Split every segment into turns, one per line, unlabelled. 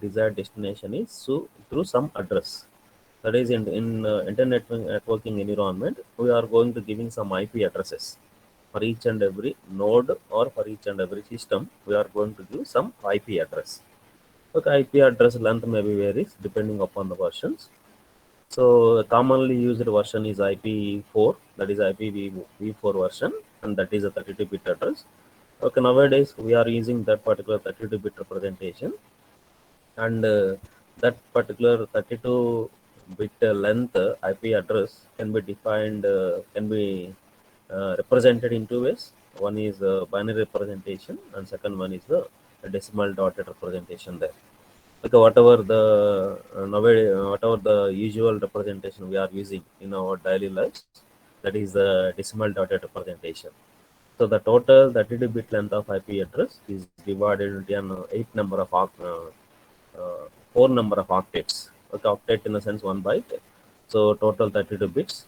desired destination is through some address. That is in internet networking environment, we are going to giving some IP addresses for each and every node, or for each and every system. We are going to give some IP address. Okay, IP address length may be varies depending upon the versions. So a commonly used version is IP4, that is IPv4 version, and that is a 32-bit address. Okay, nowadays we are using that particular 32-bit representation, and that particular 32-bit length IP address can be defined, can be represented in two ways. One is binary representation, and second one is the decimal dotted representation there. Okay, whatever the nowadays, whatever the usual representation we are using in our daily lives, that is the decimal dotted representation. So the total 32-bit length of IP address is divided into an 4 number of octets. Okay, octet in the sense 1 byte. So total 32 bits,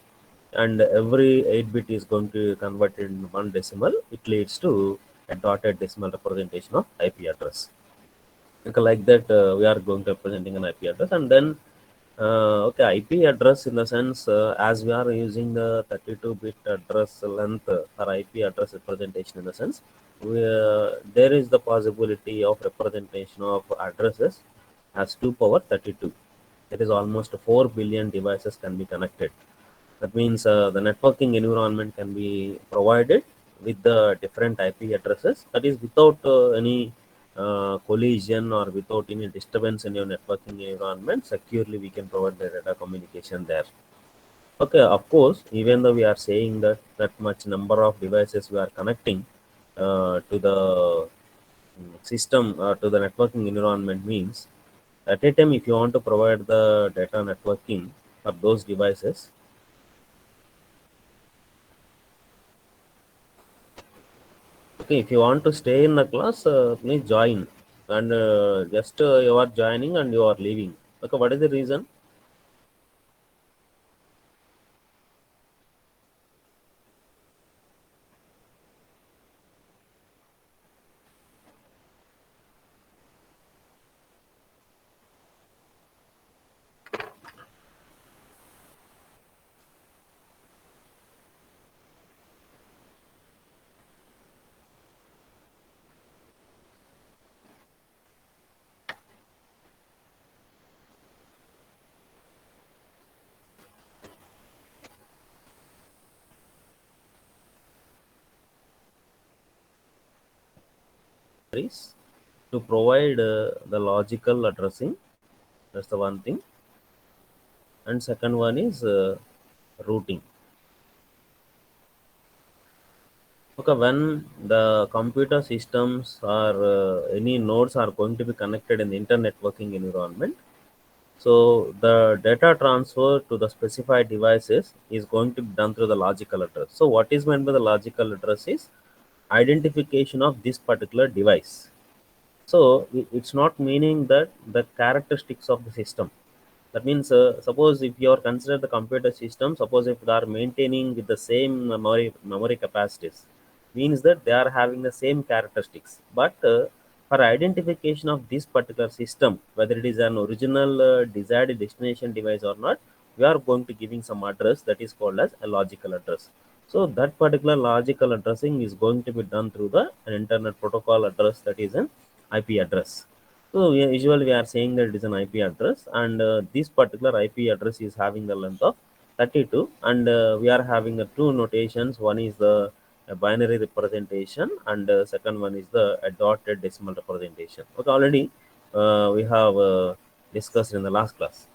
and every 8 bit is going to convert in one decimal. It leads to a dotted decimal representation of IP address. Okay, like that, we are going to representing an IP address, and then okay, IP address in the sense, as we are using the 32-bit address length for IP address representation in the sense, there is the possibility of representation of addresses as 2 power 32. That is almost 4 billion devices can be connected. That means the networking environment can be provided with the different IP addresses. That is without any collision or without any disturbance in your networking environment. Securely, we can provide the data communication there. Okay, of course, even though we are saying that that much number of devices we are connecting to the system, to the networking environment means at a time, if you want to provide the data networking for those devices, okay, if you want to stay in the class, please join. And just you are joining and you are leaving. Okay, what is the reason? Is to provide the logical addressing. That's the one thing. And second one is routing. Okay, when the computer systems or any nodes are going to be connected in the internet networking environment, so the data transfer to the specified devices is going to be done through the logical address. So what is meant by the logical address is identification of this particular device. So it's not meaning that the characteristics of the system. That means, suppose if you are consider the computer system, suppose if they are maintaining with the same memory capacities, means that they are having the same characteristics. But for identification of this particular system, whether it is an original desired destination device or not, we are going to giving some address that is called as a logical address. So that particular logical addressing is going to be done through the an internet protocol address, that is an IP address. So usually we are saying that it is an IP address, and this particular IP address is having the length of 32, and we are having two notations. One is the binary representation, and second one is the dotted decimal representation. Okay, already we have discussed in the last class.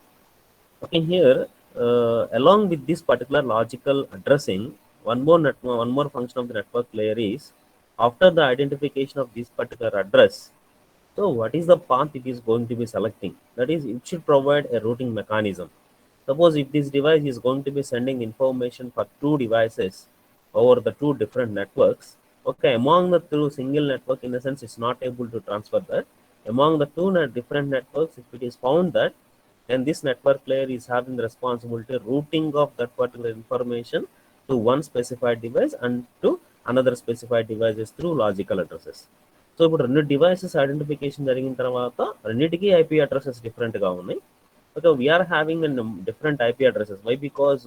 Okay, here along with this particular logical addressing, one more function of the network layer is after the identification of this particular address. So what is the path it is going to be selecting? That is, it should provide a routing mechanism. Suppose if this device is going to be sending information for two devices over the two different networks, okay, among the two single network, in the sense it's not able to transfer that. Among the two different networks, if it is found that, then this network layer is having the responsibility routing of that particular information to one specified device and to another specified devices through logical addresses. So ఇప్పుడు రెండు devices identification జరిగిన తర్వాత రెండింటికి IP addresses డిఫరెంట్గా ఉన్నాయి. Okay, we're having different IP addresses. Why? Because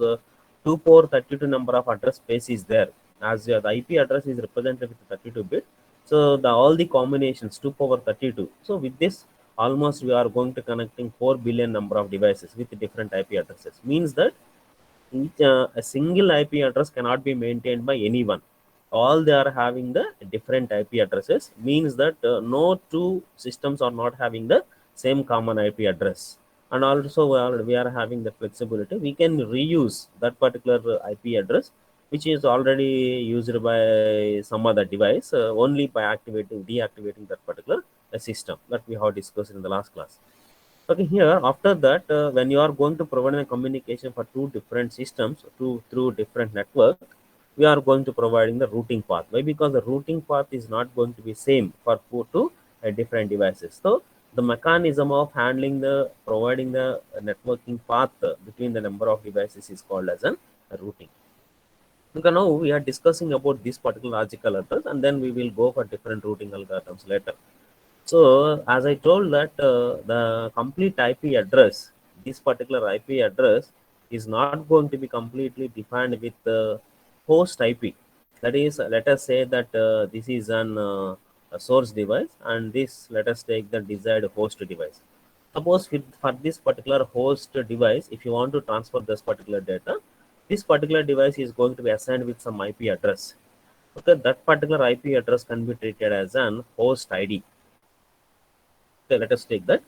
2 port 32 number of address space is there. As the IP address is represented with 32 bit, so all the combinations 2 power 32. So with this, almost we are going to connecting 4 billion number of devices with different IP addresses. Means that a single IP address cannot be maintained by anyone. All they are having the different IP addresses. Means that no two systems are not having the same common IP address. And also we are having the flexibility. We can reuse that particular IP address which is already used by some other device only by deactivating that particular system that we have discussed in the last class. Okay, here after that, when you are going to provide a communication for two different systems through different network, we are going to providing the routing path. Why? Because the routing path is not going to be same for two different devices. So the mechanism of handling the providing the networking path between the number of devices is called as a routing. Okay, now we are discussing about this particular logical address, and then we will go for different routing algorithms later. So as I told that the complete IP address, this particular IP address is not going to be completely defined with the host IP. That is, let us say that this is a source device, and this, let us take the desired host device. Suppose for this particular host device, if you want to transfer this particular data, this particular device is going to be assigned with some IP address. Okay, that particular IP address can be treated as an host ID. Okay, let us take that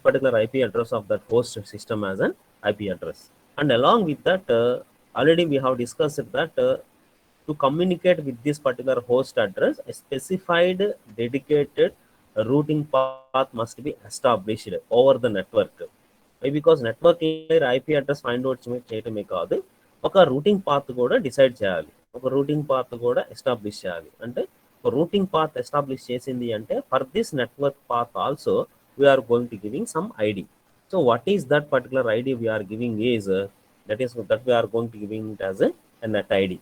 particular IP address of that host system as an IP address. And along with that, already we have discussed that to communicate with this particular host address, a specified dedicated routing path must be established over the network. Why? Because network layer IP address find out చేయటమే కాదు, ఒక routing path కూడా decide చేయాలి, ఒక routing path కూడా establish చేయాలి. అంటే routing path establish చేసింది అంటే for this network path also we're going to giving some ID. So what is that particular ID we're giving is that we are going to giving it as a net ID.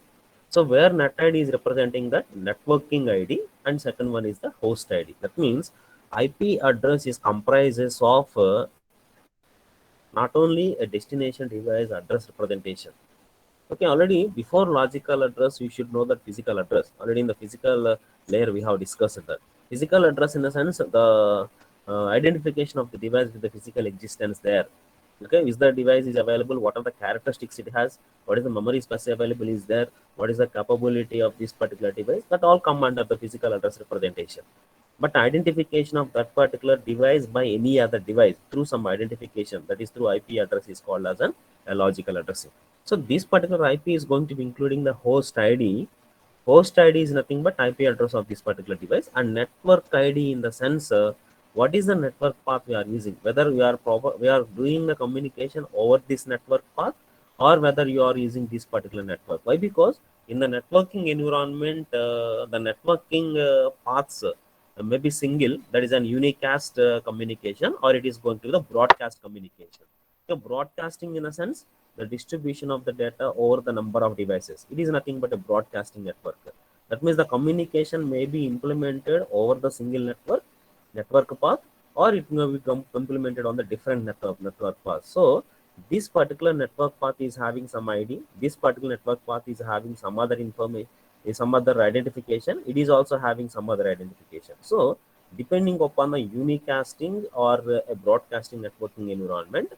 So where net ID is representing that networking ID, and second one is the host ID. That means IP address is comprises of not only a destination device address representation. Okay, already before logical address, you should know that physical address. Already in the physical layer, we have discussed that. Physical address in the sense the identification of the device with the physical existence there. Okay, is the device is available? What are the characteristics it has? What is the memory space available is there? What is the capability of this particular device? That all come under the physical address representation. But identification of that particular device by any other device through some identification, that is through IP address, is called as a logical addressing. So this particular IP is going to be including the host ID. Host ID is nothing but IP address of this particular device, and network ID in the sense what is the network path we are using, whether we are doing the communication over this network path, or whether you are using this particular network. Why? Because in the networking environment, the networking paths may be single, that is an unicast communication, or it is going to be the broadcast communication. So broadcasting in a sense, the distribution of the data over the number of devices. It is nothing but a broadcasting network. That means the communication may be implemented over the single network path, or it may be implemented on the different network path. So this particular network path is having some ID. This particular network path is having some other information, some other identification. It is also having some other identification. So depending upon the unicasting or a broadcasting networking environment,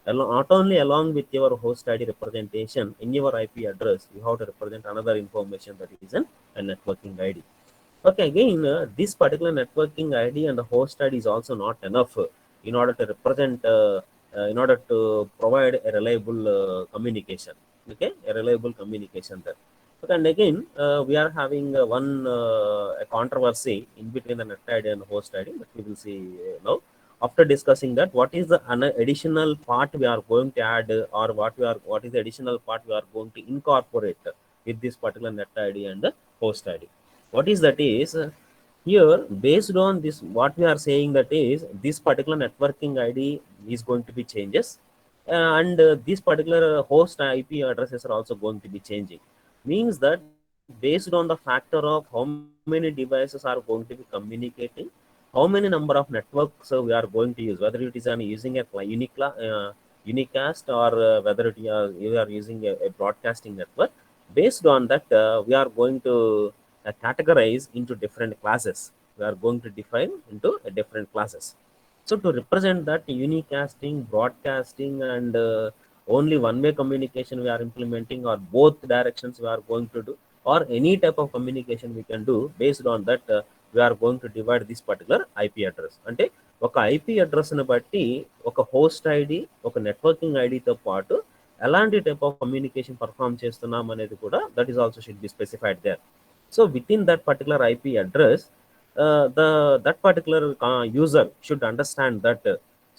not only along with your host ID representation in your IP address, you have to represent another information, that is a networking ID. Okay, again, this particular networking ID and the host ID is also not enough in order to represent, in order to provide a reliable communication. Okay, a reliable communication there. Okay, and again, we are having a controversy in between the net ID and the host ID, but we will see now. After discussing that, what is the additional part we are going to add, or what is the additional part we are going to incorporate with this particular net ID and the host ID? What is that is here, based on this, what we are saying, that is this particular networking ID is going to be changes, and this particular host IP addresses are also going to be changing. Means that based on the factor of how many devices are going to be communicating, how many number of networks we are going to use, whether it is using a unicast, or whether you are using a broadcasting network. Based on that, we are going to categorize into different classes. We are going to define into different classes. So to represent that unicasting, broadcasting, and only one-way communication we are implementing, or both directions we are going to do, or any type of communication we can do. Based on that, we are going to divide this particular IP address. అంటే ఒక IP అడ్రస్ని బట్టి ఒక host ID, ఒక networking ఐడితో పాటు ఎలాంటి type of communication perform చేస్తున్నాం అనేది కూడా that is also should be specified there. So within that particular IP address, the that particular user should understand that,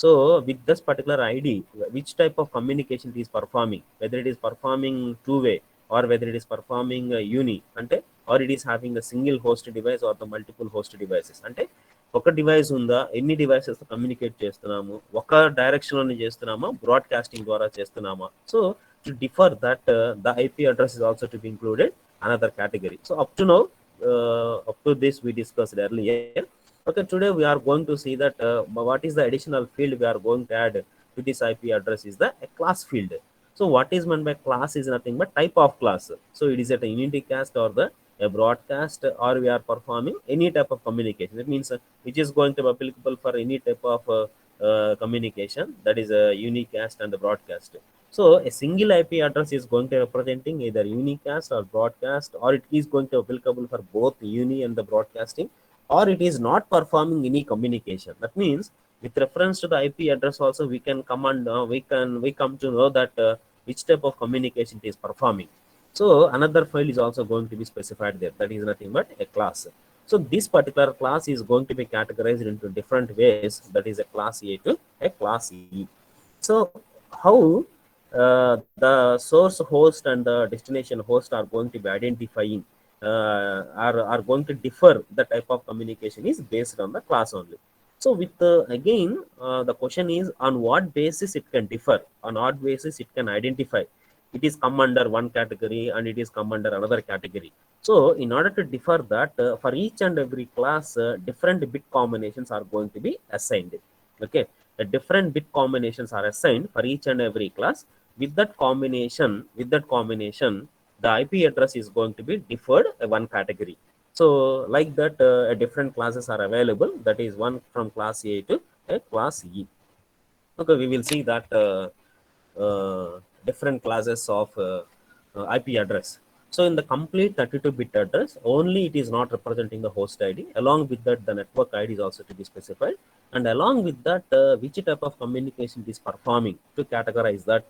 so with this particular id, which type of communication it is performing, whether it is performing two-way, or whether it is performing uni ante, or it is having a single host device or the multiple host devices. అంటే ఒక device ఉందా, ఎన్ని devices communicate చేస్తున్నాము, ఒక direction లోనే చేస్తున్నామా, broadcasting ద్వారా చేస్తున్నామా. So to differ that, the IP address is also to be included another category. So up to now, up to this we discussed earlier. Okay, today we are going to see that what is the additional field we are going to add to this IP address is the a class field. So what is meant by class is nothing but type of class. So it is at a unicast or the a broadcast, or we are performing any type of communication. That means which is going to be applicable for any type of communication, that is a unicast and the broadcast. So a single IP address is going to be representing either unicast or broadcast, or it is going to be applicable for both uni and the broadcasting, or it is not performing any communication. That means with reference to the IP address also, we can command we come to know that which type of communication it is performing. So another file is also going to be specified there. That is nothing but a class. So this particular class is going to be categorized into different ways. That is a class A to a class E. So how the source host and the destination host are going to be identifying, are going to differ the type of communication is based on the class only. So with again, the question is on what basis it can differ, on what basis it can identify it is come under one category and it is come under another category. So in order to differ that, for each and every class, different bit combinations are going to be assigned. Okay, the different bit combinations are assigned for each and every class. With that combination, the IP address is going to be differed one category. So like that, different classes are available. That is one from class A to class E. Okay, we will see that different classes of IP address. So in the complete 32-bit address, only it is not representing the host ID. Along with that, the network ID is also to be specified. And along with that, which type of communication it is performing, to categorize that,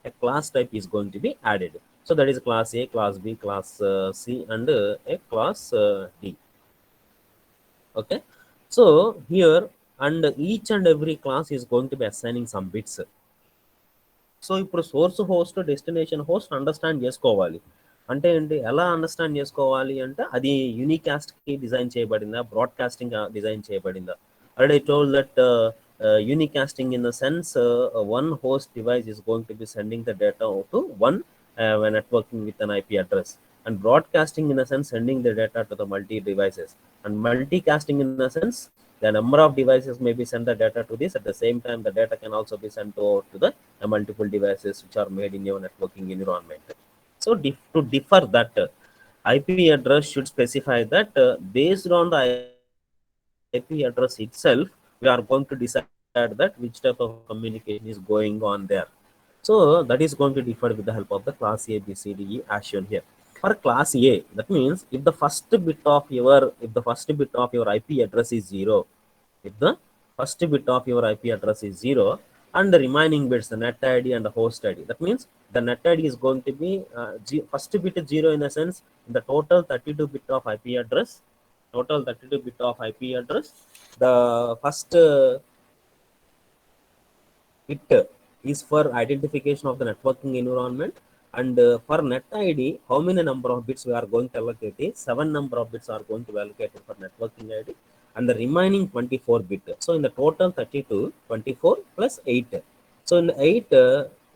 a class type is going to be added. So that is class A, class B, class C, and a class D. Okay. So here, and each and every class is going to be assigning some bits. So ఇప్పుడు source host, destination host understand చేసుకోవాలి. అంటే ఏంటి, ఎలా understand చేసుకోవాలి అంటే, అది యూనికాస్ట్కి design చేయబడిందా, బ్రాడ్కాస్టింగ్ డిజైన్ చేయబడిందా. Already told that unicasting in the sense, one host device is going to be sending the data to one when networking with an IP address, and broadcasting in the sense sending the data to the multi devices, and multicasting in the sense the number of devices may be send the data to this. At the same time, the data can also be sent to the multiple devices which are made in your networking environment. So to differ that, IP address should specify that based on the IP address itself, we are going to decide that which type of communication is going on there. So that is going to differ with the help of the class A, B, C, D, E as shown here. For class A, that means if the first bit of your IP address is 0, if the first bit of your IP address is 0, and the remaining bits, the net ID and the host ID, that means the net ID is going to be first bit is 0 in the sense the total 32 bit of IP address, the first bit is for identification of the networking environment. And for net ID, how many number of bits we are going to allocate is 7 number of bits are going to be allocated for networking ID, and the remaining 24 bit. So in the total 32, 24 plus 8. So in 8,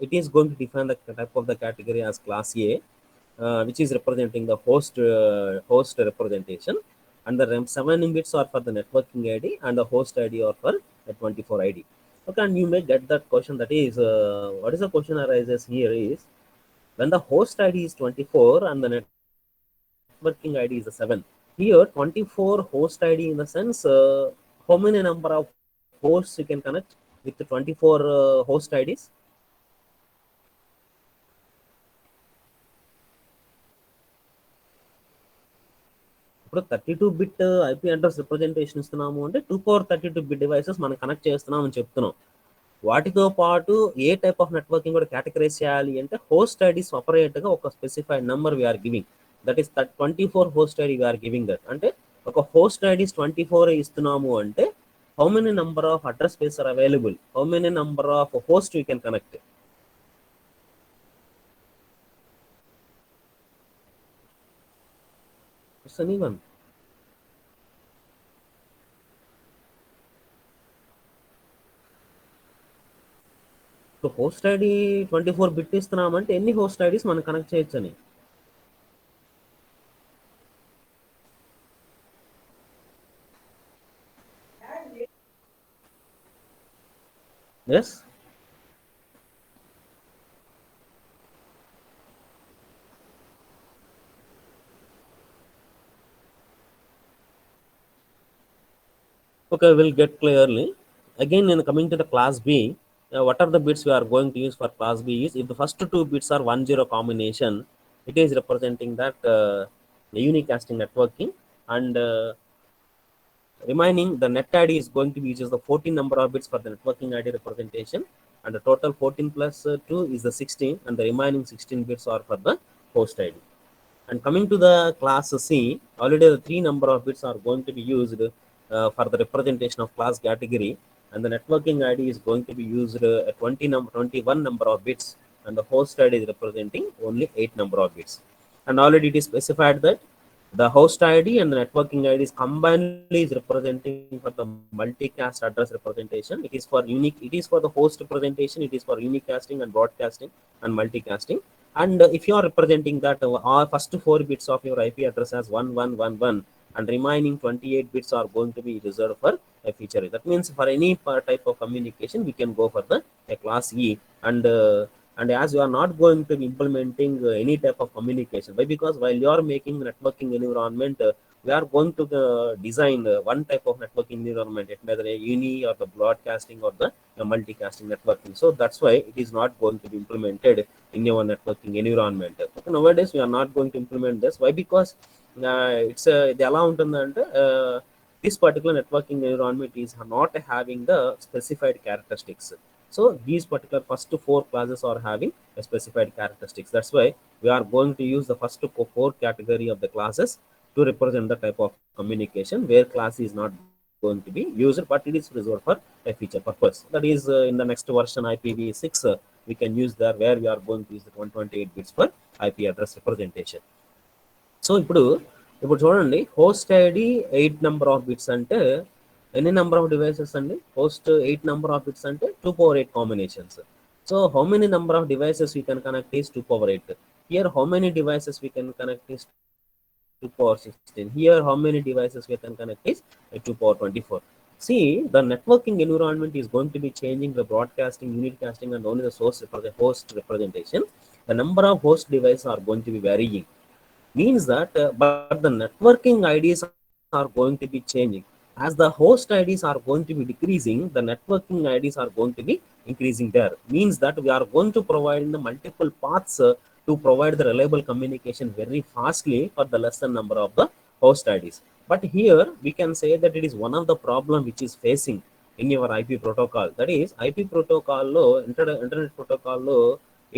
it is going to define the type of the category as class A. which is representing the host representation, and the remaining bits are for the networking ID, and the host ID are for the 24 ID. Okay, and you may get that question, that is, what is the question arises here is, when the host ID is 24 and the networking ID is 7. Here, 24 host ID in the sense, how many number of hosts you can connect with the 24 host IDs? ఇప్పుడు 32 bit IP address representation ఇస్తున్నాము అంటే 2 power 32 bit devices మనం connect చేస్తున్నాం అని చెప్తున్నాం. వాటితో పాటు ఏ టైప్ ఆఫ్ నెట్వర్కింగ్ కూడా కేటగరైజ్ చేయాలి అంటే హోస్ట్ ఐడి సపరేట్గా ఒక specified number we're giving, that is 24 host ID we're giving that. అంటే ఒక హోస్ట్ ఐడీస్ 24 ఇస్తున్నాము అంటే how many number of address space are available, how many number of host you can connect. It's an even. ఇప్పుడు host ID 24 bit ఇస్తున్నామంటే ఎన్ని host IDs మనం connect చేయొచ్చు అని. Yes, okay, we'll get clearly. Again, in coming to the class B, what are the bits we are going to use for class B is, if the first two bits are 1-0 combination, it is representing that the unicasting networking, and remaining the net ID is going to be uses the 14 number of bits for the networking ID representation, and the total 14 plus 2 is the 16, and the remaining 16 bits are for the host ID. And coming to the class C, already the 3 number of bits are going to be used for the representation of class category, and the networking ID is going to be used 21 number of bits, and the host ID is representing only 8 number of bits. And already it is specified that the host ID and the networking ID is combined is representing for the multicast address representation. It is for unique. It is for the host representation. It is for unicasting and broadcasting and multicasting. And if you are representing that our first 4 bits of your IP address as 1111, and remaining 28 bits are going to be reserved for a feature. That means for any type of communication, we can go for the class E. And as you are not going to be implementing any type of communication, why? Because while you are making networking environment, we are going to design one type of networking environment, whether a uni or the broadcasting or the multicasting networking. So that's why it is not going to be implemented in your networking environment. Okay, nowadays we are not going to implement this. Why? Because it's the allowed this particular networking environment is not having the specified characteristics. So these particular first 4 classes are having a specified characteristics. That's why we are going to use the first 4 category of the classes to represent the type of communication where class is not going to be used, but it is reserved for a feature purpose. That is in the next version IPv6, we can use there where we are going to use the 128 bits for IP address representation. So ఇప్పుడు చూడండి, host ID 8 number of bits అంటే ఎన్ని number of devices అండి? Host 8 number of bits అంటే 2 power 8 combinations. So how many number of devices we can connect is 2 power 8. Here how many devices we can connect is 2 power 16. Here how many devices we can connect is 2 power 24. See, the networking environment is going to be changing the broadcasting, unicasting, and only the source host representation. The number of host devices are going to be varying. Means that but the networking IDs are going to be changing. As the host IDs are going to be decreasing, the networking IDs are going to be increasing there. Means that we are going to provide the multiple paths to provide the reliable communication very fastly for the lesser number of the host IDs. But here we can say that it is one of the problem which is facing in your IP protocol. That is IP protocol lo internet protocol lo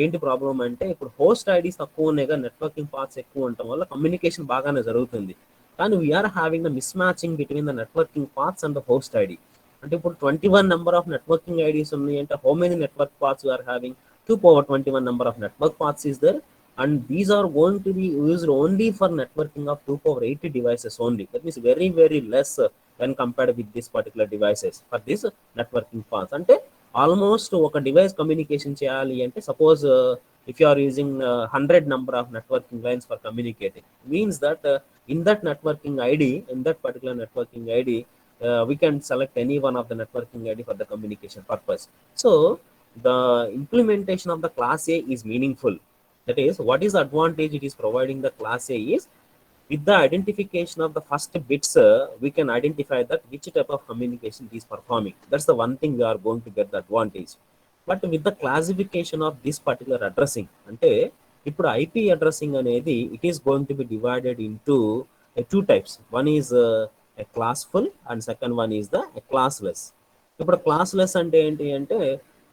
ఏంటి problem అంటే, ఇప్పుడు host IDs తక్కువ ఉన్నాయిగా, networking paths ఎక్కువ ఉండటం వల్ల communication బాగానే జరుగుతుంది. కానీ we're having the mismatching between the networking paths and the host ID. అంటే ఇప్పుడు 21 నెంబర్ ఆఫ్ నెట్వర్కింగ్ ఐడీస్ ఉన్నాయి అంటే how many network paths we're having? 2 power 21 number of network paths is there, and these are going to be used only for networking of 2 power 80 devices only. That means very very less when compared with this particular devices for this networking paths. అంటే almost ఒక device communication చేయాలి అంటే, suppose if you are using 100 number of networking lines for communicating, means that in that networking id, in that particular networking id, we can select any one of the networking id for the communication purpose. So the implementation of the class A is meaningful. That is, what is the advantage it is providing the class A is, with the identification of the first bits, we can identify that which type of communication it is performing. That's the one thing we are going to get the advantage. But with the classification of this particular addressing, అంటే ఇప్పుడు IP addressing అనేది it is going to be divided into two types. One is a classful and second one is the classless. ఇప్పుడు classless అంటే ఏంటి అంటే,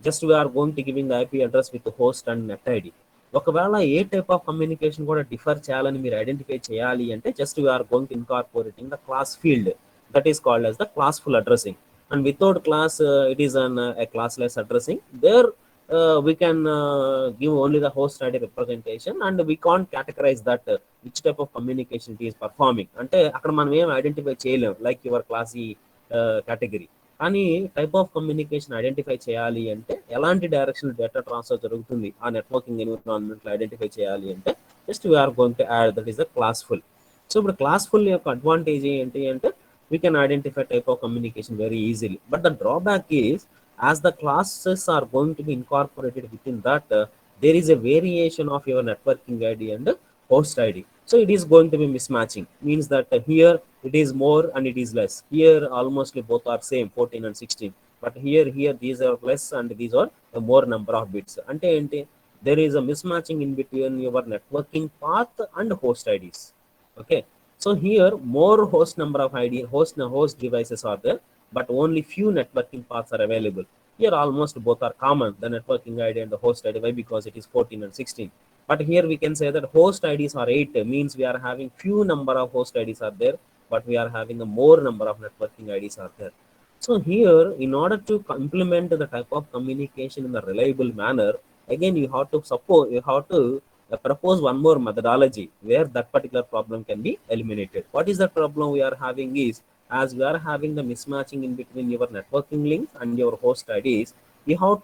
just we're going to giving IP address with host and net ID. ఒకవేళ ఏ type of communication కూడా differ చేయాలని మీరు identify చేయాలి అంటే, just we're going to incorporating the class field that is called as the classful addressing. And without class, it is a classless addressing. There we can give only the host ID representation, and we can't categorize that which type of communication it is performing. అంటే అక్కడ మనం ఏం identify చేయలేం like your classy category. కానీ type of communication identify చేయాలి అంటే, ఎలాంటి direction data transfer జరుగుతుంది ఆ నెట్వర్కింగ్ ఎన్విరాన్మెంట్లో ఐడెంటిఫై చేయాలి అంటే, just we're going to add that is the classful. So ఇప్పుడు క్లాస్ఫుల్ యొక్క అడ్వాంటేజ్ ఏంటి అంటే, we can identify type of communication very easily. But the drawback is, as the classes are going to be incorporated within that, there is a variation of your networking ID and host ID. So it is going to be mismatching. Means that here it is more and it is less. Here almost both are same, 14 and 16. But here these are less and these are a more number of bits. Ante ante there is a mismatching in between your networking path and host IDs. Okay. So here more host number of host devices are there, but only few networking paths are available. Here almost both are common, the networking ID and the host ID. Why? Because it is 14 and 16. But here we can say that host IDs are 8, means we are having few number of host IDs are there, but we are having a more number of networking IDs are there. So here, in order to implement the type of communication in a reliable manner, again you have to propose one more methodology where that particular problem can be eliminated. What is the problem we are having is, as we are having the mismatching in between your networking links and your host IDs, we have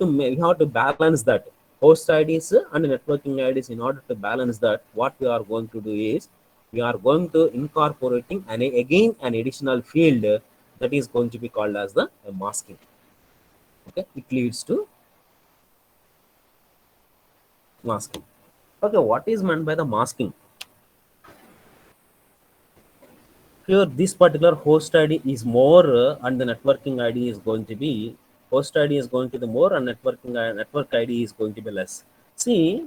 to balance that host IDs and networking IDs. In order to balance that, what we are going to do is, we are going to incorporating again an additional field that is going to be called as the masking. Okay, it leads to masking. Okay, what is meant by the masking? Here, this particular host ID is more and the networking ID is going to be, host ID is going to be more and network ID is going to be less. See,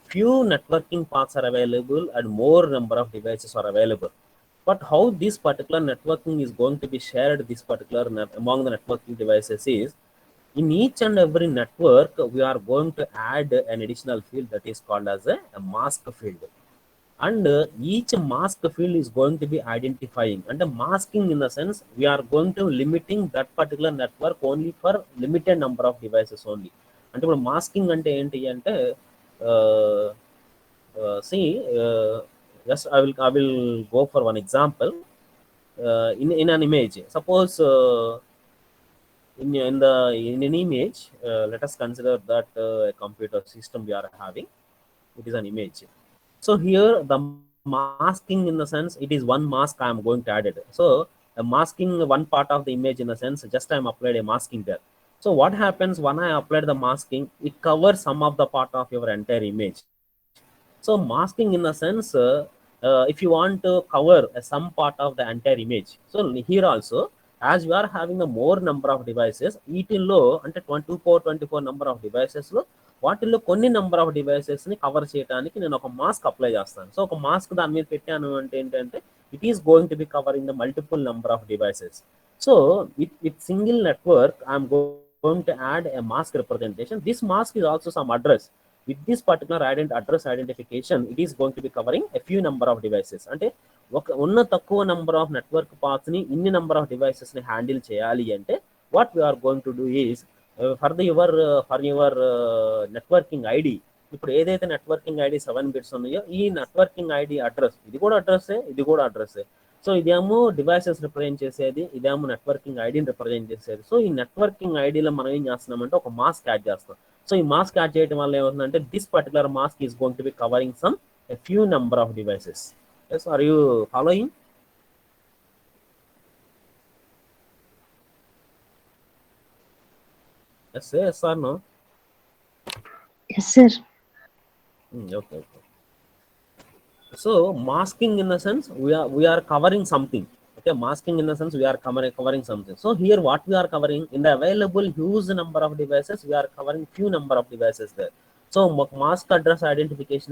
few networking paths are available and more number of devices are available. But how this particular networking is going to be shared, this particular among the networking devices is, in each and every network, we are going to add an additional field that is called as a mask field. And each mask field is going to be identifying, and the masking in the sense, we are going to limiting that particular network only for limited number of devices only. అంటే ఇప్పుడు masking అంటే ఏంటి అంటే, see, just I will go for one example. In an image, suppose in an image, let us consider that a computer system we are having, it is an image. So here the masking in the sense, it is one mask I am going to add it. So masking one part of the image in the sense, just I am applied a masking there. So what happens when I applied the masking, it covers some of the part of your entire image. So masking in the sense, if you want to cover some part of the entire image, so here also, as you are having a more number of devices, వీటిల్లో అంటే 24 number of devices లో, వాటిల్లో కొన్ని number of devices ని cover చేయడానికి నేను ఒక mask apply చేస్తాను. సో ఒక మాస్క్ దాని మీద పెట్టాను అంటే ఏంటంటే, it is going to be covering the multiple number of devices. So with single network I'm going to add a mask representation. This mask is also some address. With this particular address identification, it is going to be covering a few number of devices. అంటే ఉన్న తక్కువ number of network paths ని ఇన్ని number of devices ని handle చేయాలి అంటే, what we're going to do is, for your networking ID, ఇప్పుడు ఏదైతే నెట్వర్కింగ్ ఐడి 7 bits ఉన్నాయో, ఈ నెట్వర్కింగ్ ఐడి అడ్రస్, ఇది కూడా అడ్రస్సే. సో ఇదేమో డివైసెస్ రిప్రజెంట్ చేసేది, ఇదేమో నెట్వర్కింగ్ ఐడిని రిప్రజెంట్ చేసేది. సో ఈ నెట్వర్కింగ్ ఐడిలో మనం ఏం చేస్తున్నామంటే ఒక మాస్క్ యాడ్ చేస్తాం. సో ఈ మాస్క్ యాడ్ చేయడం వల్ల ఏమవుతుందంటే this particular mask is going to be covering some a few number of devices. Yes, are you following? Yes, yes or no?
Yes, sir.
Okay. So masking in the sense we are covering something. Okay, masking in the sense we are covering something. So here what we are covering in the available huge number of devices, we are covering few number of devices there. So mask address identification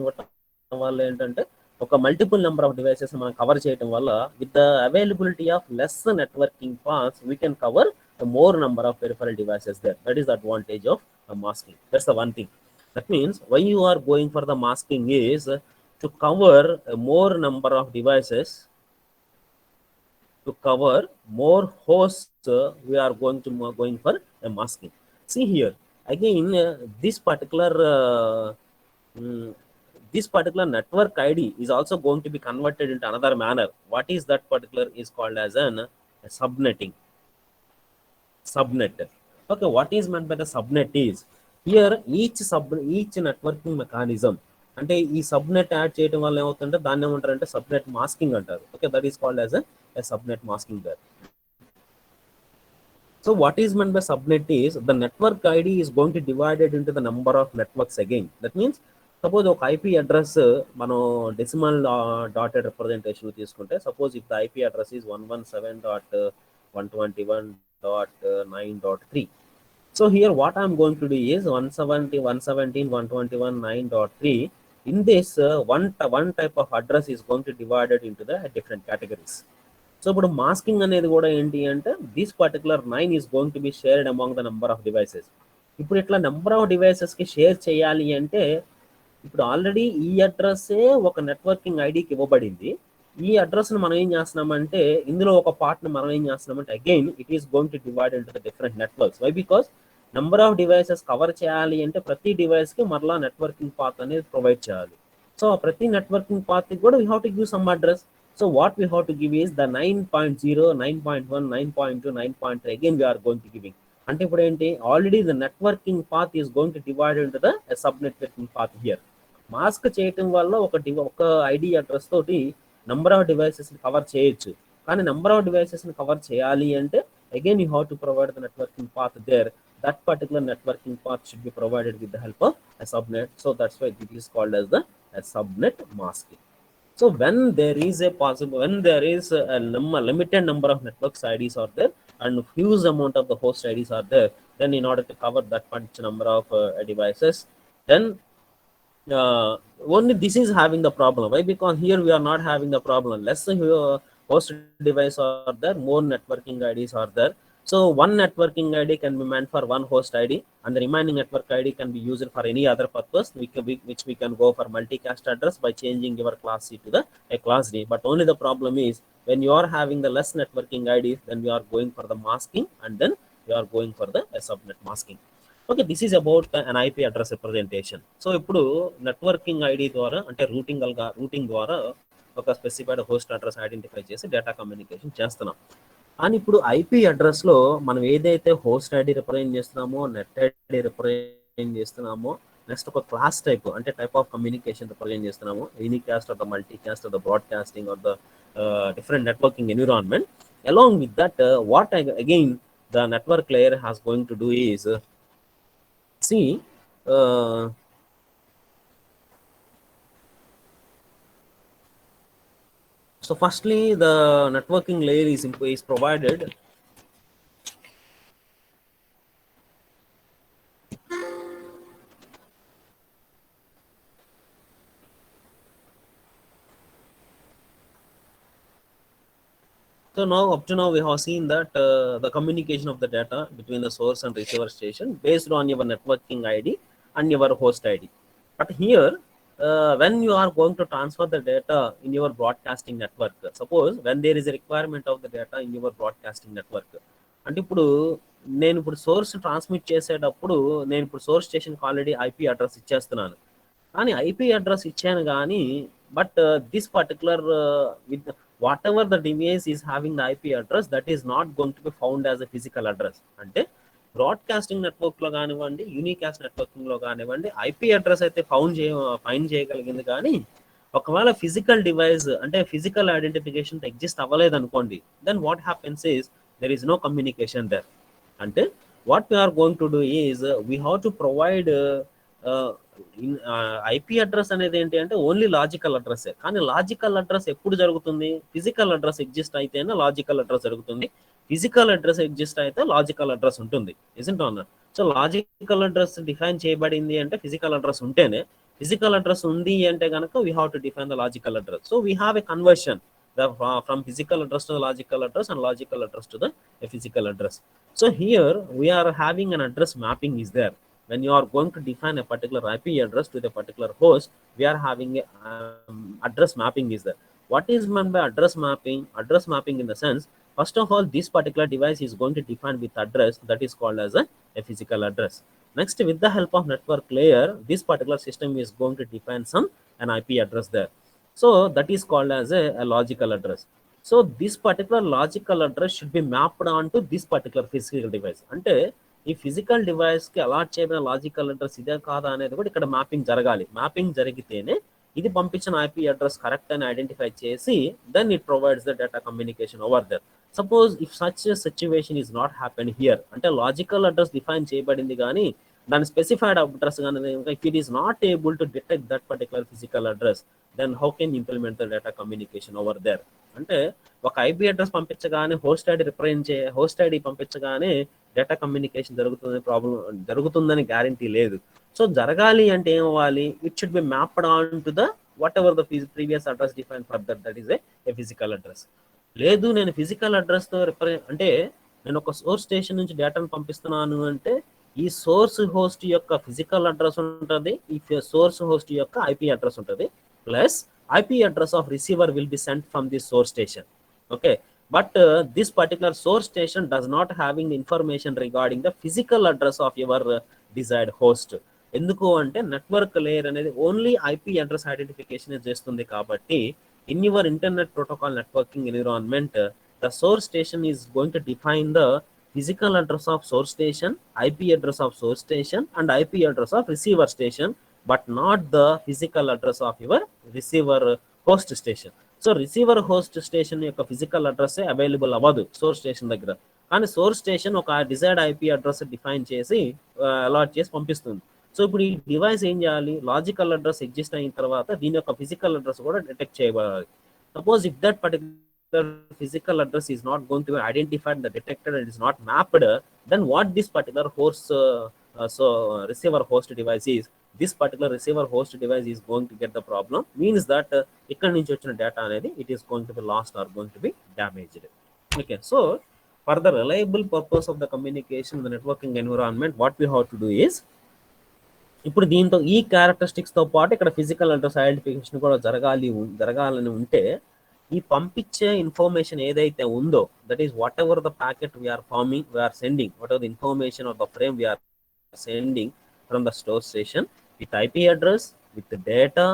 వల్ల ఏంటంటే ఒక multiple number of devices మనం cover చేయడం వల్ల with the availability of less networking paths we can cover more number of peripheral devices there. That is the advantage of masking. That's the one thing. That means why you are going for the masking is to cover a more number of devices, to cover more hosts. We are going for a masking. See here again, this particular this particular network ID is also going to be converted into another manner. What is that particular is called as a subnetting. Subnet. Okay, what is meant by the subnet is here each networking mechanism అంటే ఈ subnet add చేయడం వల్ల ఏమవుతుందంటే దాన్ని ఏమంటారంటే subnet masking అంటారు. Okay, that is called as a subnet masking there. So what is meant by subnet is the network ID is going to divided into the number of networks again. That means suppose ఒక IP address మనం decimal dotted representation తీసుకుంటే, suppose if the IP address is 117.121.9.3. So here what I'm going to do is 117.117.121.9.3. In this one type of address is going to divided into the different categories. So ఇప్పుడు masking అనేది కూడా ఏంటి అంటే this particular 9 is going to be shared among the number of devices. ఇప్పుడు ఇట్లా number of డివైసెస్కి share చేయాలి అంటే ఇప్పుడు ఆల్రెడీ ఈ అడ్రస్సే ఒక నెట్వర్కింగ్ ఐడికి ఇవ్వబడింది. ఈ అడ్రస్ను మనం ఏం చేస్తున్నామంటే ఇందులో ఒక పార్ట్ని మనం ఏం చేస్తున్నామంటే again it is going to divide into the different networks. Why? Because number of devices cover చేయాలి అంటే ప్రతి డివైస్కి మరలా నెట్వర్కింగ్ పాత్ అనేది ప్రొవైడ్ చేయాలి. సో ప్రతి నెట్వర్కింగ్ పాత్కి కూడా we have to give some address. So what we have to give is the 9.0, 9.1, 9.2, 9.3 again we are going to giving. అంటే ఇప్పుడు ఏంటి already the networking path is going to divide into the sub networking path here. Mask చేయటం వల్ల ఒక ID address తోటి number of devices cover చేయొచ్చు. కానీ number of devices cover చేయాలి అంటే again you have to provide the networking path there. That particular networking path should be provided with the help of a subnet. So that's why it is called as the subnet masking. So when there is a limited number of networks IDs are there and huge amount of the host IDs are there, then in order to cover that particular number of devices, then only this is having the problem. Why? Because here we are not having the problem. Less host device are there, more networking IDs are there. So one networking ID can be meant for one host ID and the remaining network ID can be used for any other purpose, which we can go for multicast address by changing your class C to a class D. But only the problem is when you are having the less networking IDs, then we are going for the masking and then we are going for the subnet masking. Okay, this is about an IP address representation. So ఇప్పుడు networking ID ద్వారా అంటే routing ద్వారా ఒక specified host address identify చేసి data communication చేస్తున్నాం. అని ఇప్పుడు IP అడ్రస్లో మనం ఏదైతే హోస్ట్ ఐడి రిప్రజెంట్ చేస్తున్నామో, నెట్ ఐడి రిప్రజెంట్ చేస్తున్నామో, నెక్స్ట్ ఒక క్లాస్ టైప్ అంటే టైప్ ఆఫ్ కమ్యూనికేషన్ రిప్రజెంట్ చేస్తున్నామో, unicast or the multicast or the broadcasting or the different networking environment. Along with that, what again the network layer has going to do is see so firstly the networking layer is provided So now up to now we have seen that the communication of the data between the source and receiver station based on your networking ID and your host ID. But here when you are going to transfer the data in your broadcasting network, suppose when there is a requirement of the data in your broadcasting network, అంటే ఇప్పుడు నేను ఇప్పుడు source transmit చేసేటప్పుడు నేను ఇప్పుడు source స్టేషన్కి already IP address ఇచ్చేస్తున్నాను. కానీ ఐపీ అడ్రస్ ఇచ్చాను కానీ but this particular with whatever the device is having the IP address, that is not going to be found as a physical address. అంటే broadcasting నెట్వర్క్లో కానివ్వండి, యూనికాస్ట్ నెట్వర్కింగ్లో కానివ్వండి, IP address అయితే find చేయగలిగింది. కానీ ఒకవేళ ఫిజికల్ డివైస్ అంటే ఫిజికల్ ఐడెంటిఫికేషన్ ఎగ్జిస్ట్ అవ్వలేదు అనుకోండి, then what happens is there is no communication there. అంటే what we're going to do is we have to provide IP address అనేది ఏంటి అంటే ఓన్లీ లాజికల్ అడ్రస్సే. కానీ లాజికల్ అడ్రస్ ఎప్పుడు జరుగుతుంది? ఫిజికల్ అడ్రస్ ఎగ్జిస్ట్ అయితేనే లాజికల్ అడ్రస్ జరుగుతుంది. ఫిజికల్ అడ్రస్ ఎగ్జిస్ట్ అయితే లాజికల్ అడ్రస్ ఉంటుంది. ఇజంట్ అన్నారు. సో లాజికల్ అడ్రస్ డిఫైన్ చేయబడింది అంటే ఫిజికల్ అడ్రస్ ఉంటేనే. ఫిజికల్ అడ్రస్ ఉంది అంటే కనుక we have to define the logical address. So we have a conversion from physical address to the logical address and logical address to the physical address. So here we are having an address mapping is there. When you are going to define a particular IP address to the particular host, we are having a address mapping is there. What is meant by address mapping? Address mapping in the sense, first of all, this particular device is going to define with address that is called as a physical address. Next, with the help of network layer, this particular system is going to define an IP address there. So that is called as a logical address. So this particular logical address should be mapped onto this particular physical device. అంటే ఈ physical device కి allot చేయబడిన logical address ఇదే కాదా అనేది కూడా ఇక్కడ mapping జరగాలి. మ్యాపింగ్ జరిగితేనే ఇది పంపించిన ఐపీ అడ్రస్ కరెక్ట్ అని ఐడెంటిఫై చేసి then it provides the data communication over there. Suppose if such situation is not happen here, అంటే లాజికల్ అడ్రస్ డిఫైన్ చేయబడింది కానీ దాని స్పెసిఫైడ్ అడ్రస్ కానీ if it is not able to detect that particular physical address, then how can implement the data communication over there. అంటే ఒక IP address పంపించగానే host ID పంపించగానే data communication జరుగుతుందని guarantee లేదు. సో జరగాలి అంటే ఏం అవ్వాలి? It should be mapped on to the what ever the previous address define for that is a physical address. లేదు నేను ఫిజికల్ అడ్రస్తో అంటే నేను ఒక సోర్స్ స్టేషన్ నుంచి డేటాను పంపిస్తున్నాను అంటే ఈ సోర్స్ హోస్ట్ యొక్క ఫిజికల్ అడ్రస్ ఉంటుంది, ఈ సోర్స్ హోస్ట్ యొక్క ఐపీ అడ్రస్ ఉంటుంది, plus IP address of receiver will be sent from the source station. Okay, but this particular source station does not having information regarding the physical address of your desired host. ఎందుకు అంటే network layer అనేది only IP address identification చేస్తుంది. కాబట్టి in your internet protocol networking environment, the source station is going to define the physical address of source station, IP address of source station and IP address of receiver station, but not the physical address of your receiver host station. So receiver host station యొక్క physical address available అవ్వదు source station దగ్గర. కానీ source station ఒక desired IP address define చేసి allot చేసి పంపిస్తుంది. So ఇప్పుడు ఈ డివైస్ ఏం చేయాలి? లాజికల్ అడ్రస్ ఎగ్జిస్ట్ అయిన తర్వాత దీని యొక్క ఫిజికల్ అడ్రస్ కూడా డిటెక్ట్ చేయబడాలి. Suppose if that particular physical address is not going to be identified, the detected and is not mapped, then what this particular receiver host device is, this particular receiver host device is going to get the problem, means that ikkada nunchi vachina data anedi it is going to be lost or going to be damaged. Okay, so for the reliable purpose of the communication in the networking environment, what we have to do is, ఇప్పుడు దీంతో ఈ characteristics తో పాటు ఇక్కడ physical address identification కూడా జరగాలని ఉంటే ఈ పంపించే ఇన్ఫర్మేషన్ ఏదైతే ఉందో, that is whatever the packet we're sending, whatever the information of the frame we're sending from the store station with IP address, with data,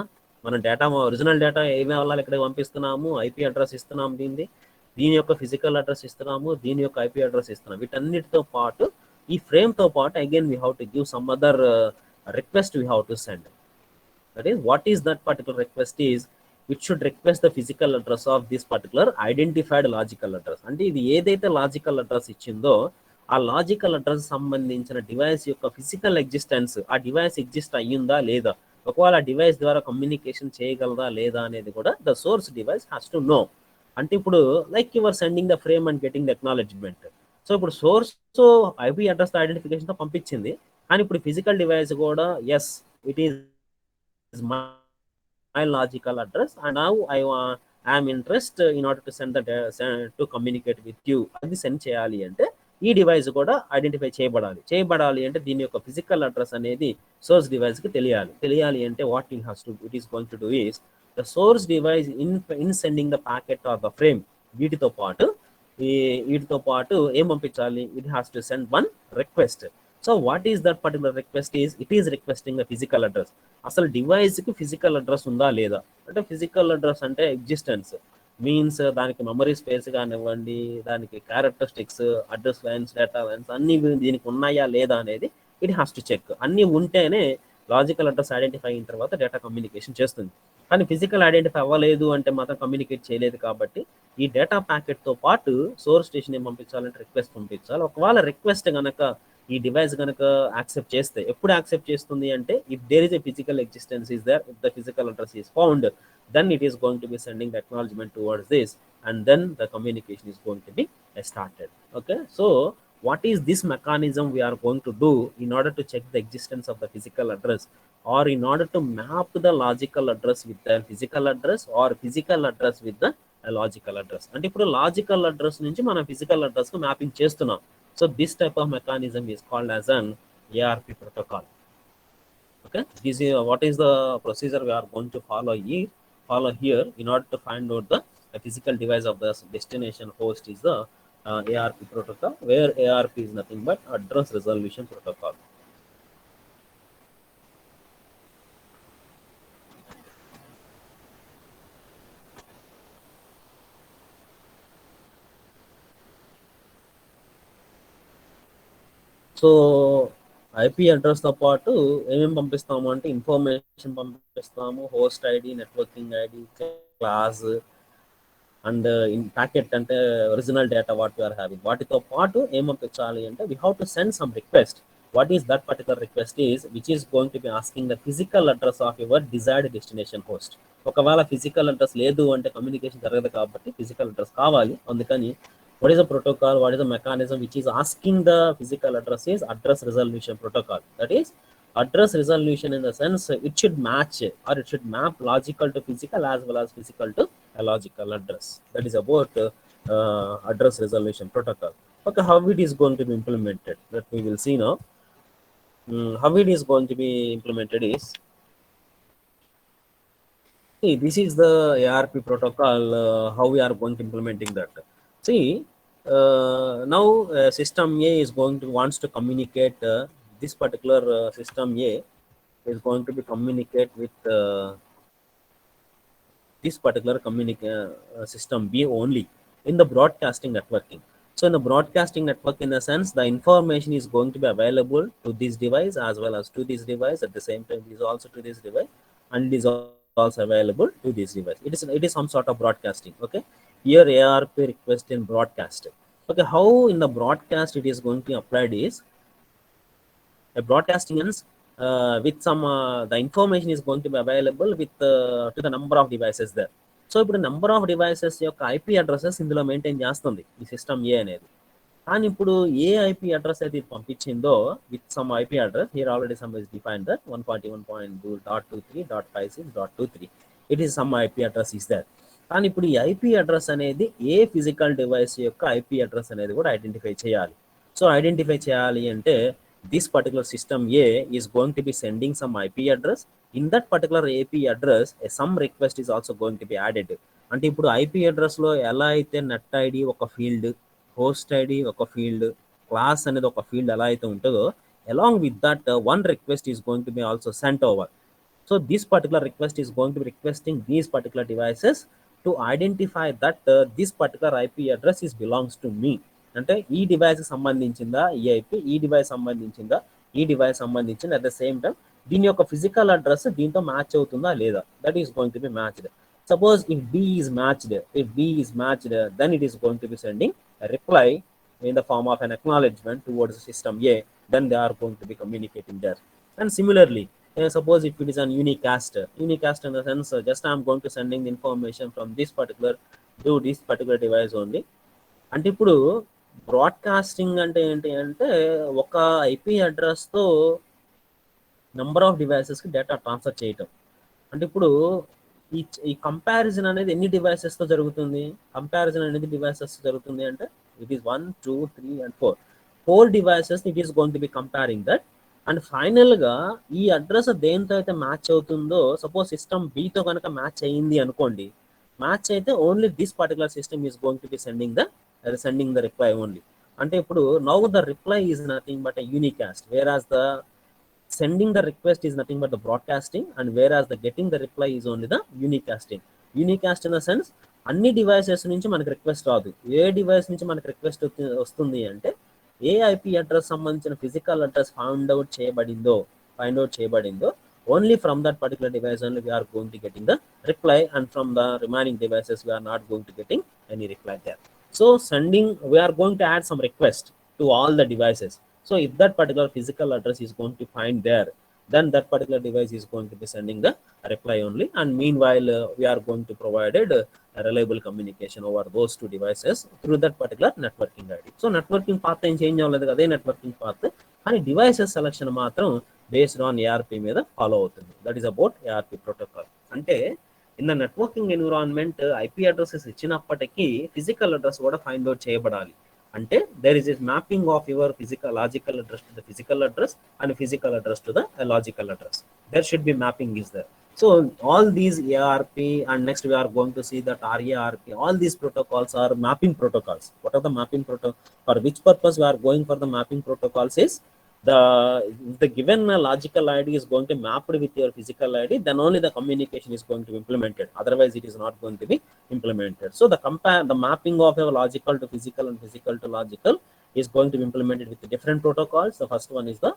మన డేటా ఒరిజినల్ డేటా ఏమేమి వాళ్ళకి ఇక్కడ పంపిస్తున్నాము, ఐపీ అడ్రస్ ఇస్తున్నాము, దీని యొక్క physical address ఇస్తున్నాము, దీని యొక్క ఐపీ అడ్రస్ ఇస్తున్నాము, వీటన్నిటితో పాటు ఈ ఫ్రేమ్ తో పాటు again we have to give some other request we have to send. That is what is that particular request is, it should request the physical address of this particular identified logical address. అంటే ఇది ఏదైతే logical address ఇచ్చిందో ఆ logical address సంబంధించిన device యొక్క physical existence, ఆ device exist అయ్యిందా లేదా, ఒకవేళ ఆ డివైస్ ద్వారా కమ్యూనికేషన్ చేయగలదా లేదా అనేది కూడా the source device has to know. అంటే ఇప్పుడు like your sending the frame and getting the acknowledgement. So ఇప్పుడు సోర్స్ ఐపీ అడ్రస్ ఐడెంటిఫికేషన్తో పంపించింది, కానీ ఇప్పుడు ఫిజికల్ డివైస్ కూడా as it is my logical address and now I am interested in order to to communicate with you. అది send చేయాలి అంటే ఈ డివైస్ కూడా ఐడెంటిఫై చేయబడాలి అంటే దీని యొక్క ఫిజికల్ అడ్రస్ అనేది సోర్స్ డివైస్ కి తెలియాలి అంటే what it is going to do is the source device in sending the packet or the frame, వీటితో పాటు ఏం పంపించాలి? It has to send one request. So what is that particular request is, it is requesting the physical address. అసలు device కి physical address ఉందా లేదా అంటే physical address అంటే ఎగ్జిస్టెన్స్, మీన్స్ దానికి మెమరీ స్పేస్ కానివ్వండి, దానికి characteristics, address lines, data lines అన్నీ దీనికి ఉన్నాయా లేదా అనేది ఇట్ హ్యాస్ టు చెక్. అన్నీ ఉంటేనే లాజికల్ అడ్రస్ ఐడెంటిఫై అయిన తర్వాత డేటా కమ్యూనికేషన్ చేస్తుంది. కానీ ఫిజికల్ ఐడెంటిఫై అవ్వలేదు అంటే మాత్రం కమ్యూనికేట్ చేయలేదు. కాబట్టి ఈ డేటా ప్యాకెట్తో పాటు సోర్స్ స్టేషన్ ఏం పంపించాలంటే రిక్వెస్ట్ పంపించాలి. ఒకవేళ రిక్వెస్ట్ కనుక ఈ డివైస్ కనుక యాక్సెప్ట్ చేస్తే, ఎప్పుడు యాక్సెప్ట్ చేస్తుంది అంటే if there is a physical existence is there, if the physical address is found, then it is going to be sending the acknowledgement towards this, and then the communication is going to be started. Okay, so what is this mechanism we are going to do in order to check the existence of the physical address, or in order to map the logical address with the physical address, or physical address with the logical address? అంటే ఇప్పుడు logical address నుంచి మనం physical address కు mapping చేస్తున్నాం. So this type of mechanism is called as an ARP protocol. Okay, this is what is the procedure we are going to follow here in order to find out the physical device of the destination host is the ARP protocol, where ARP is nothing but address resolution protocol. So IP అడ్రస్తో పాటు ఏమేమి పంపిస్తాము అంటే information పంపిస్తాము, host ID, networking ID, class and in packet అంటే original data what you're having. వాటితో పాటు ఏం పంపించాలి అంటే we have to send some request. What is that particular request is which is going to be asking the physical address of your desired destination host. ఒకవేళ physical address లేదు అంటే communication జరగదు, కాబట్టి ఫిజికల్ అడ్రస్ కావాలి. అందుకని what is the protocol, what is the mechanism which is asking the physical address is address resolution protocol. That is address resolution in the sense it should match or it should map logical to physical as well as physical to a logical address. That is about address resolution protocol. Okay, how it is going to be implemented, that we will see now. How it is going to be implemented is, see, this is the ARP protocol, how we are going to implementing that. See, now system A is wants to communicate, this particular system A is going to be communicate with this particular system B only in the broadcasting networking. So in the broadcasting network, in the sense the information is going to be available to this device as well as to this device at the same time. It is also to this device and it is also available to this device. It is some sort of broadcasting. Okay, here ARP request in broadcast. Okay, how in the broadcast it is going to be applied is a broadcasting means with some the information is going to be available with to the number of devices there. So ఇప్పుడు number of devices యొక్క IP addresses ఇందులో maintain చేస్తుంది ఈ system ఏ అనేది. కానీ ఇప్పుడు ఏ IP address అయితే ఇది పంపించిందో with some IP address, here already some is defined that 141.2.23.56.23, it is some IP address is that. కానీ ఇప్పుడు ఈ ఐపీ అడ్రస్ అనేది ఏ ఫిజికల్ డివైస్ యొక్క ఐపీ అడ్రస్ అనేది కూడా ఐడెంటిఫై చేయాలి. సో ఐడెంటిఫై చేయాలి అంటే this particular system A is going to be sending some IP address. In that particular IP address, some request is also going to be added. అంటే ఇప్పుడు IP address లో ఎలా అయితే నెట్ ఐడి ఒక field, host ID ఒక field, class అనేది ఒక field ఎలా అయితే ఉంటుందో, along with that one request is going to be also sent over. So this particular request is going to be requesting these particular devices to identify that this particular IP address is belongs to me. అంటే ఈ device సంబంధించిందా ఈ IP, ఈ device సంబంధించిందా ఈ device సంబంధించింది, at the same time దీని యొక్క physical address దీంతో match అవుతుందా లేదా, that is going to be matched. Suppose if be is matched then it is going to be sending a reply in the form of an acknowledgement towards the system A, then they are going to be communicating there. And similarly, suppose if it is an unicast in the sense just I am going to sending the information from this particular to this particular device only. అంటే ఇప్పుడు broadcasting అంటే ఏంటి అంటే ఒక IP అడ్రస్తో number of డివైసెస్కి data transfer చేయటం. అంటే ఇప్పుడు ఈ కంపారిజన్ అనేది ఎన్ని డివైసెస్తో జరుగుతుంది? కంపారిజన్ అనేది డివైసెస్ జరుగుతుంది అంటే it is 1, 2, 3 and 4 devices it is going to B comparing that. And ఫైనల్గా ఈ అడ్రస్ దేంతో అయితే మ్యాచ్ అవుతుందో, సపోజ్ సిస్టమ్ బితో కనుక మ్యాచ్ అయ్యింది అనుకోండి, మ్యాచ్ అయితే only this particular system is going to B sending the reply only. అంటే ఇప్పుడు now the reply is nothing but a unicast, వేరాస్ the sending the request is nothing but the broadcasting, and whereas the getting the reply is only the unicasting. Unicast in the sense అన్ని devices నుంచి మనకి request రాదు. ఏ device నుంచి మనకి request వస్తుంది అంటే ఏ IP address సంబంధించిన ఫిజికల్ అడ్రస్ ఫైండ్ అవుట్ చేయబడిందో only from that particular device only we're going to getting the reply, and from the remaining devices we're not going to getting any reply there. So sending, we are going to add some request to all the devices. So if that particular physical address is going to find there, then that particular device is going to be sending the reply only, and meanwhile we are going to provided a reliable communication over those two devices through that particular networking ID. So networking path ఏం change అవ్వలేదు కదా, networking path, కానీ devices selection మాత్రం based on ARP మీద follow అవుతుంది. That is about ARP protocol. అంటే in the networking environment IP addresses ఇచ్చినప్పటికీ physical address కూడా ఫైండ్ అవుట్ చేయబడాలి. అంటే there is mapping of your physical logical address to the physical address and physical address to the logical address. There should be mapping is there. So all these ARP, and next we are going to see that RARP, all these protocols are mapping protocols. What are the mapping protocol? For which purpose we are going for the mapping protocols is the given logical ID is going to map with your physical ID, then only the communication is going to be implemented. Otherwise, it is not going to be implemented. So the mapping of your logical to physical and physical to logical is going to be implemented with different protocols. The first one is the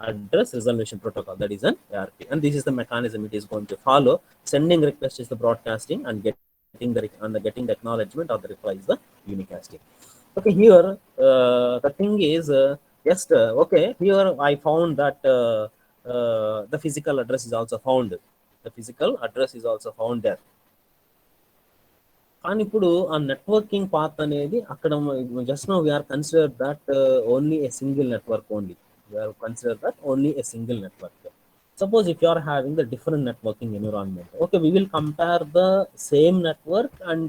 address resolution protocol, that is an ARP, and this is the mechanism it is going to follow. Sending request is the broadcasting, and getting the acknowledgement or the reply is the unicasting. Okay, here the thing is okay, here I found that the physical address is also found. The physical address is also found there. కానీ ఇప్పుడు ఆ networking path అనేది అక్కడ just now we're consider that only a single network only. We are consider that only a single network. Suppose if you are having the different networking environment, okay, we will compare the same network and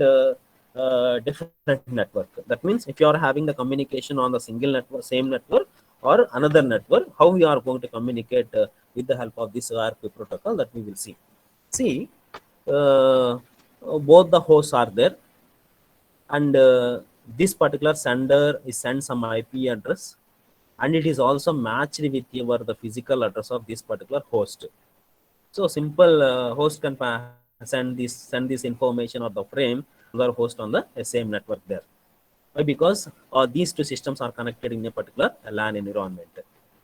different network. That means if you are having the communication on the single network, same network, or another network, how we are going to communicate with the help of this ARP protocol, that we will see. Both the hosts are there, and this particular sender is sent some IP address, and it is also matched with the physical address of this particular host. So simple host can send this information or the frame to the host on the same network there. Why? Because these two systems are connected in a particular LAN environment.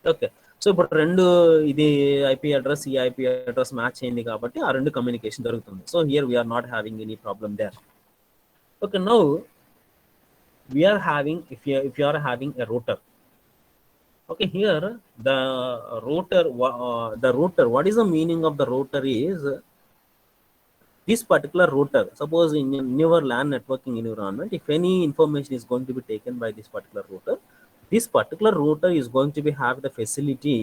Okay, so ఇప్పుడు రెండు ఇది IP address ఈ IP address match అయింది కాబట్టి ఆ రెండు communication జరుగుతుంది. So here we're not having any problem there. Okay, now we're having if you are having a router. Okay, here the router, what is the meaning of the router is this particular router. Suppose in your LAN networking environment, if any information is going to be taken by this particular router, this particular router is going to be have the facility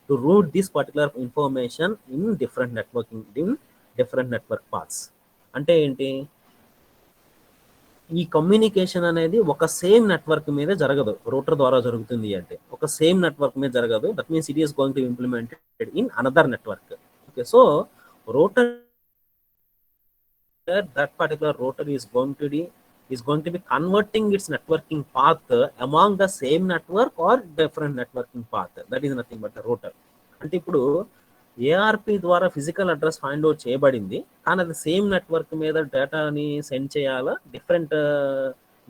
to route this particular information in different network paths. అంటే ఏంటి, ఈ communication అనేది ఒక same network మీద జరగదు, router ద్వారా జరుగుతుంది అంటే ఒక సేమ్ నెట్వర్క్ మీద జరగదు. That means it is going to implemented in another network. Okay, so router, that particular router is going to be converting its networking path among the same network or different networking path. That is nothing but the router. అంటే ఇప్పుడు ARP ద్వారా physical address find out చేయబడింది, కానీ అది same network మీద డేటాని send చేయాలా, different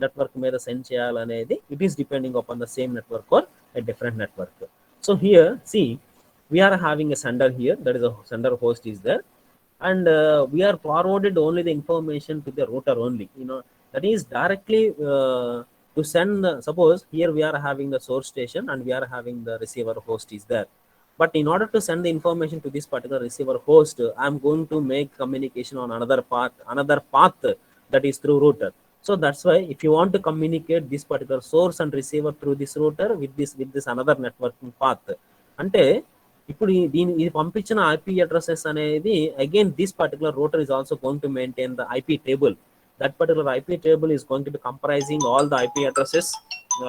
network మీద సెండ్ చేయాలనేది it is depending upon the same network or a different network. So here see we're having a sender here, that is a sender host is there, and we are forwarded only the information to the router only, that is directly to send. Suppose here we are having the source station and we are having the receiver host is there, but in order to send the information to this particular receiver host, I am going to make communication on another path that is through router. So that's why if you want to communicate this particular source and receiver through this router with this another networking path, అంటే ఇప్పుడు ఇది పంపించిన IP addresses అనేది again this particular router is also going to maintain the IP table. That particular IP table is going to be comprising all the IP addresses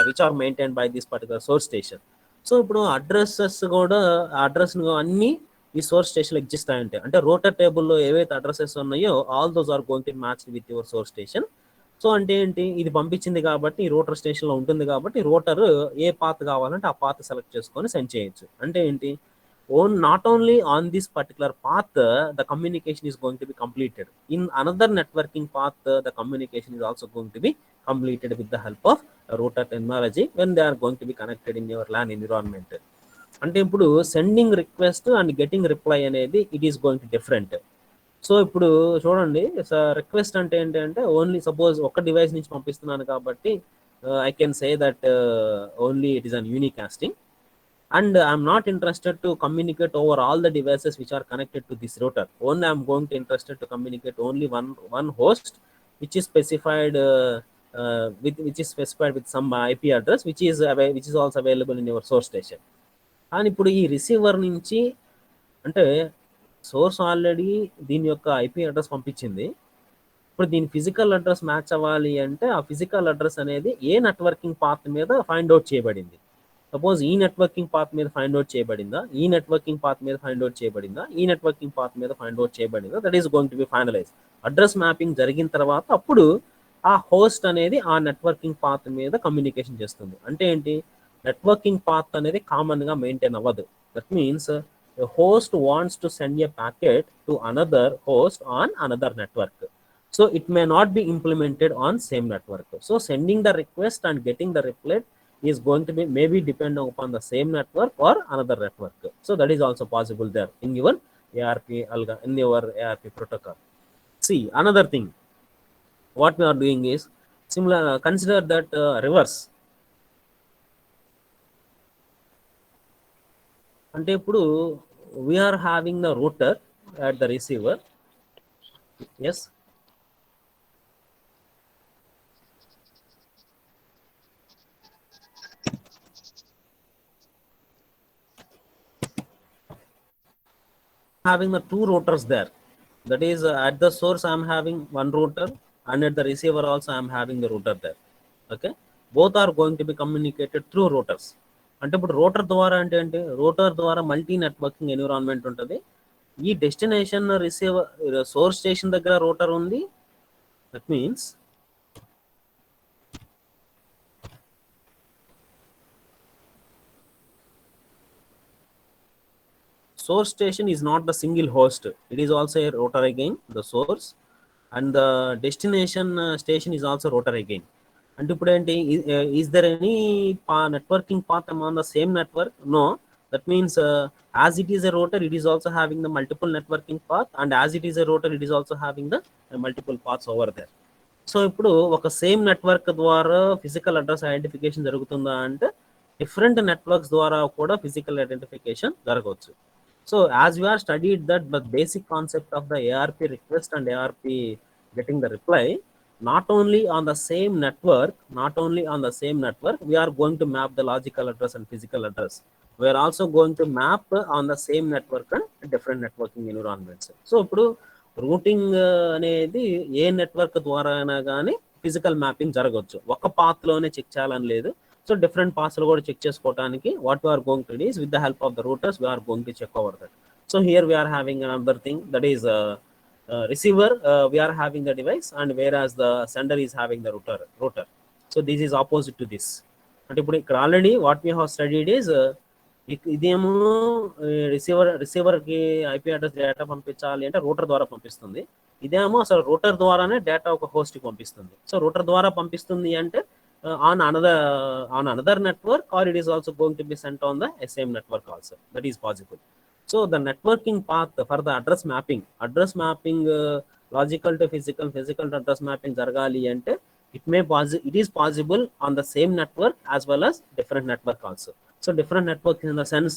which are maintained by this particular source station. So ఇప్పుడు addresses కూడా address అన్ని ఈ source station exist అయి ఉంటాయి. అంటే router టేబుల్లో ఏవైతే addresses ఉన్నాయో all those are going to match with your source station. So అంటే ఏంటి, ఇది పంపించింది కాబట్టి ఈ రూటర్ స్టేషన్లో ఉంటుంది కాబట్టి రూటర్ ఏ పాత్ కావాలంటే ఆ పాత్ సెలెక్ట్ చేసుకొని సెండ్ చేయొచ్చు. అంటే ఏంటి, not only on this particular path the communication is going to be completed. In another networking path, the communication is also going to be completed with the help of router technology when they are going to be connected in your LAN environment. అంటే ఇప్పుడు sending request and getting reply అనేది it is going to different. So ఇప్పుడు చూడండి, request అంటే ఏంటంటే only suppose ఒక device నుంచి పంపిస్తున్నాను కాబట్టి I can say that only it is an unicasting, and I'm not interested to communicate over all the devices which are connected to this router. Only I'm going to interested to communicate only one host which is specified with some IP address which is also available in your source station. And ఇప్పుడు ఈ receiver నుంచి అంటే source already దీని యొక్క IP address పంపించింది. ఇప్పుడు దీని physical address match అవ్వాలి అంటే ఆ ఫిజికల్ అడ్రస్ అనేది ఏ నెట్వర్కింగ్ పాత్ మీద ఫైండ్ అవుట్ చేయబడింది. సపోజ్ ఈ నెట్వర్కింగ్ పాత్ మీద ఫైండ్ అవుట్ చేయబడిందా, ఈ నెట్వర్కింగ్ పాత్ మీద ఫైండ్ అవుట్ చేయబడిందా, ఈ నెట్వర్కింగ్ పాత్ మీద ఫైండ్ అవుట్ చేయబడిందా, that is going to be finalize. Address mapping జరిగిన తర్వాత అప్పుడు ఆ హోస్ట్ అనేది ఆ నెట్వర్కింగ్ పాత్ మీద కమ్యూనికేషన్ చేస్తుంది. అంటే ఏంటి, నెట్వర్కింగ్ పాత్ అనేది కామన్గా మెయింటైన్ అవ్వదు. That means host wants to send a packet to another host on another network. So it may not be implemented on same network. So sending the request and getting the reply is going to be maybe depend upon the same network or another network. So that is also possible there in your ARP protocol. See, another thing what we are doing is similar, consider that reverse. అంటే ఇప్పుడు we are having the router at the receiver. Yes. Having the two routers there, that is at the source I am having one router and at the receiver also I am having the router there. Okay, both are going to be communicated through routers. అంటే ఇప్పుడు rotor ద్వారా అంటే ఏంటి, rotor ద్వారా multi networking environment ఉంటుంది. ఈ destination receiver source station దగ్గర rotor ఉంది. That means source station is not the single host, it is also a router again, the source, and the destination station is also router again. And ఇప్పుడు ఏంటి, is there any networking path among the same network? No. That means as it is a router, it is also having the multiple networking path, and as it is a router, it is also having the multiple paths over there. So ఇప్పుడు ఒక same network ద్వారా physical address identification జరుగుతుందా అంటే different networks ద్వారా కూడా physical identification జరగవచ్చు. So as we are studied that the basic concept of the ARP request and ARP getting the reply, not only on the same network, we are going to map the logical address and physical address. We are also going to map on the same network and different networking environments. So ఇప్పుడు routing అనేది ఏ network ద్వారా అయినా కానీ physical mapping జరగవచ్చు. ఒక పాత్లోనే check చేయాలని లేదు. So different పాత్స్లో కూడా చెక్ చేసుకోవడానికి what we're going to these with the help of the routers we're going to check over that. So here we're having another thing, that is receiver we're having the device and where as the sender is having the router. So this is opposite to this. అంటే ఇప్పుడు ఇక్కడ already what we have studied is ఇదేమో రిసీవర్కి IP address data పంపించాలి అంటే router ద్వారా పంపిస్తుంది. ఇదేమో అసలు రూటర్ ద్వారానే డేటా ఒక హోస్ట్కి పంపిస్తుంది. సో రూటర్ ద్వారా పంపిస్తుంది అంటే on another network, or it is also going to be sent on the same network also. That is possible. So the networking path for the address mapping logical to physical to address mapping జరగాలి అంటే it is possible on the same network as well as different network also. So different networks in the sense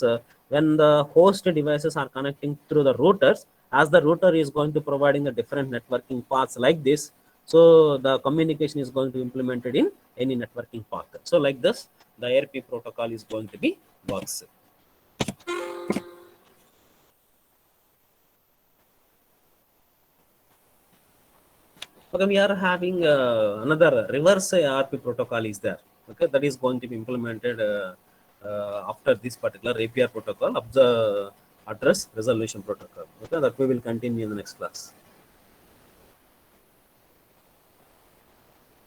when the host devices are connecting through the routers, as the router is going to providing the different networking paths like this, so the communication is going to be implemented in any networking path. So like this the ARP protocol is going to be works. Okay, we are having another reverse ARP protocol is there. Okay, that is going to be implemented after this particular APR protocol of the address resolution protocol. Okay, that we will continue in the next class.